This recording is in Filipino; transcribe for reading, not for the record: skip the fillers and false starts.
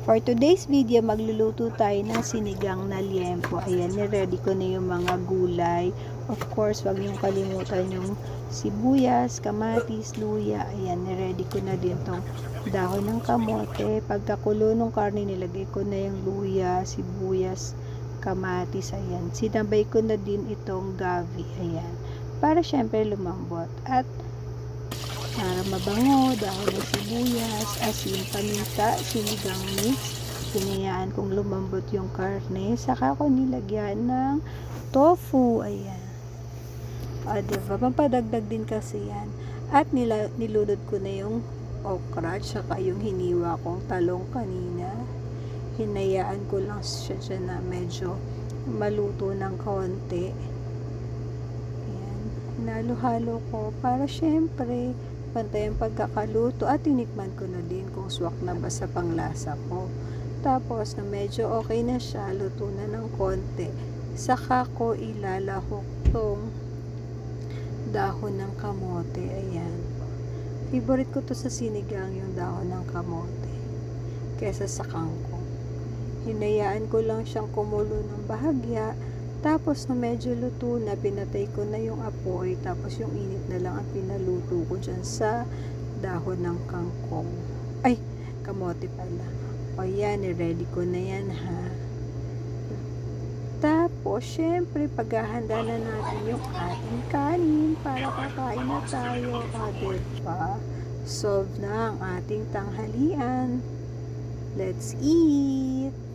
For today's video, magluluto tayo ng sinigang na liempo. Ayan, niready ko na yung mga gulay. Of course, wag niyong kalimutan yung sibuyas, kamatis, luya. Ayan, niready ko na din tong dahon ng kamote. Pagkakulo ng karne, nilagay ko na yung luya, sibuyas, kamatis. Ayan, sinabay ko na din itong gavi. Ayan, para syempre lumambot. At para mabango, dahon ng sibuyas, asin, paminta, sinigang mix. Hinayaan kong lumambot yung karne. Saka ko nilagyan ng tofu. Ayan. Diba? Pampadagdag din kasi yan. At nilunod ko na yung okra, saka yung hiniwa kong talong kanina. Hinayaan ko lang siya na medyo maluto ng konti. Ayan. Hinalo-halo ko para syempre pantay ang pagkakaluto at tinikman ko na din kung swak na ba sa panglasa ko. Tapos na medyo okay na siya, luto na ng konti, saka ko ilalahok tong dahon ng kamote. Ayan, favorite ko to sa sinigang, yung dahon ng kamote kesa sa kangkong. Hinayaan ko lang siyang kumulo ng bahagya. Tapos na medyo luto na, pinatay ko na yung apoy, tapos yung init na lang ang pinaluto ko dyan sa dahon ng kangkong. Ay, kamote pala. O yan, ready ko na yan ha. Tapos, syempre, paghahanda na natin yung ating kanin para kakain na tayo. Diba? Solve na ang ating tanghalian. Let's eat!